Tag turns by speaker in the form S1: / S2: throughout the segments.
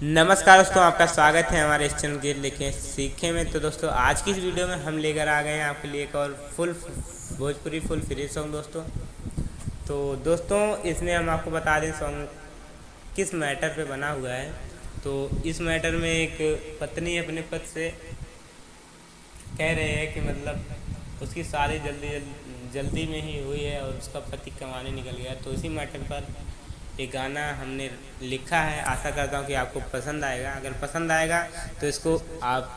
S1: नमस्कार दोस्तों, आपका स्वागत है हमारे इस चैनल गीत लिखे सीखे में। तो दोस्तों आज की इस वीडियो में हम लेकर आ गए हैं आपके लिए एक और full Bhojpuri full free song दोस्तों। तो दोस्तों इसमें हम आपको बता दें सॉन्ग किस मैटर पे बना हुआ है। तो इस मैटर में एक पत्नी अपने पति से कह रहे हैं कि मतलब उसकी शादी जल्दी में ही हुई है और उसका पति कमाने निकल गया। तो इसी मैटर पर एक गाना हमने लिखा है। आशा करता हूँ कि आपको पसंद आएगा। अगर पसंद आएगा तो इसको आप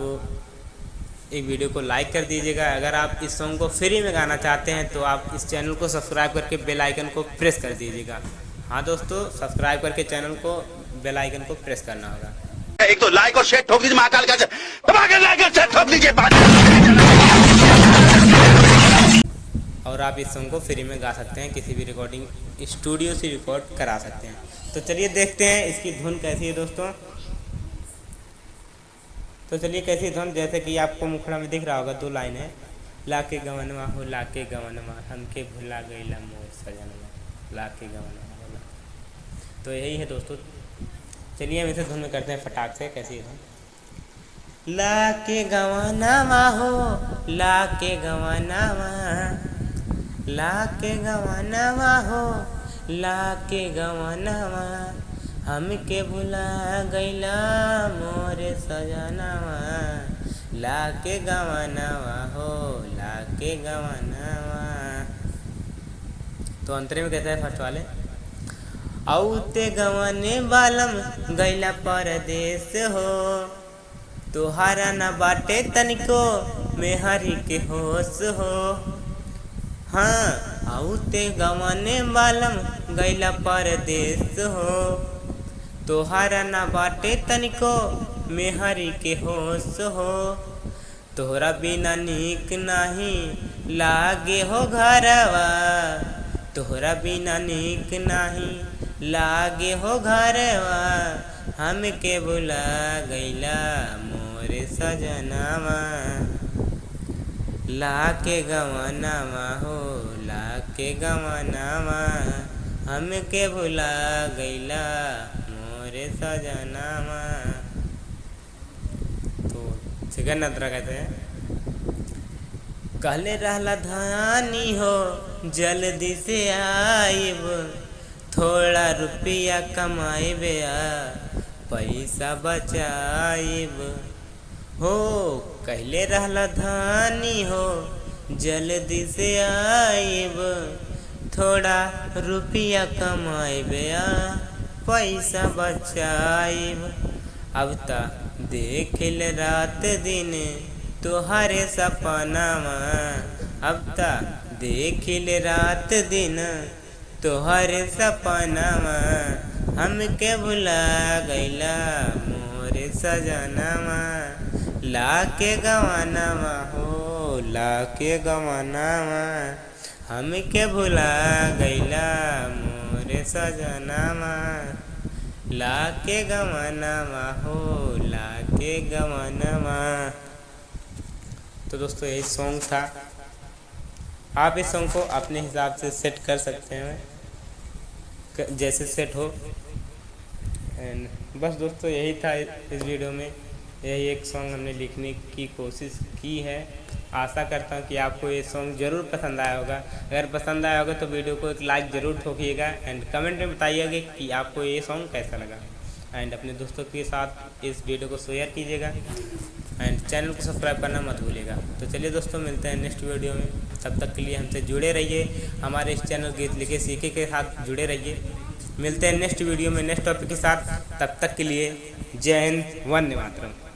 S1: एक वीडियो को लाइक कर दीजिएगा। अगर आप इस सॉन्ग को फ्री में गाना चाहते हैं तो आप इस चैनल को सब्सक्राइब करके बेल आइकन को प्रेस कर दीजिएगा। हाँ दोस्तों, सब्सक्राइब करके चैनल को बेल आइकन को प्रेस करना होगा।
S2: एक तो लाइक और शेयर ठोक दीजिए, महाकाल का लाइक और शेयर ठोक दीजिए।
S1: और आप इस सॉन्ग को फ्री में गा सकते हैं, किसी भी रिकॉर्डिंग स्टूडियो से रिकॉर्ड करा सकते हैं। तो चलिए देखते हैं इसकी धुन कैसी है दोस्तों। तो चलिए कैसी धुन, जैसे कि आपको मुखड़ा में दिख रहा होगा, 2 लाइन है। लाके गवनवा हो लाके गवनवा, हमके भुला गईला मोर सजनवा, लाके गवनवा हो। तो यही है दोस्तों। चलिए हम इसे धुन में करते हैं फटाक से। कैसी है धुन? लाके गवनवा हो लाके गवनवा, लाके गवनवा हो लाके गवनवा, हमके भुला गईला मोरे सजनवा, लाके गवनवा हो लाके गवनवा। तो अंतरे में कहता है फर्स्ट वाले, औते गवने बालम गईला परदेश हो, तोहारा न बाटे तनिको मेहरी के होश हो। हाँ, औते गवने बालम गईला परदेश हो, तोहारा ना बाटे तनिको मेहरी के होश हो। तोहरा बिना नीक नहीं लागे हो घरवा, तोहरा बिना नीक नहीं लागे हो घरवा, हमके भुला गईला मोरे सजनवा, लाके गवनवा हो लाके गवनवा, हमके भुला गईला मोरे सजनवा। तो सेकंड अंतरा कहते हैं, कहले रहला धानी हो जल्दी से आइब, थोड़ा रुपया कमाइबे पैसा बचाइब हो। कहले रहला धानी हो जल्दी से आइब, थोड़ा रुपया कमाइबे पैसा बचाइब। अब ता देखिल रात दिन तोहरे सपनावा, अब ता देखिल रात दिन तोहरे सपनावा, हमके भुला गईला मोरे सजनवा, लाके गवनवा हो लाके गवनवा, हमके भुला गईला मोरे सजनवा, लाके गवनवा हो लाके गवनवा। तो दोस्तों यही सॉन्ग था। आप इस सॉन्ग को अपने हिसाब से सेट कर सकते हैं जैसे सेट हो। एंड बस दोस्तों यही था इस वीडियो में। यही एक सॉन्ग हमने लिखने की कोशिश की है। आशा करता हूँ कि आपको ये सॉन्ग ज़रूर पसंद आया होगा। अगर पसंद आया होगा तो वीडियो को एक लाइक ज़रूर ठोकिएगा एंड कमेंट में बताइएगा कि आपको ये सॉन्ग कैसा लगा। एंड अपने दोस्तों के साथ इस वीडियो को शेयर कीजिएगा एंड चैनल को सब्सक्राइब करना मत भूलिएगा। तो चलिए दोस्तों, मिलते हैं नेक्स्ट वीडियो में। तब तक के लिए हमसे जुड़े रहिए, हमारे इस चैनल गीत लिखे सीखे के साथ जुड़े रहिए। मिलते हैं नेक्स्ट वीडियो में नेक्स्ट टॉपिक के साथ। तब तक के लिए जय हिंद, वंदे मातरम।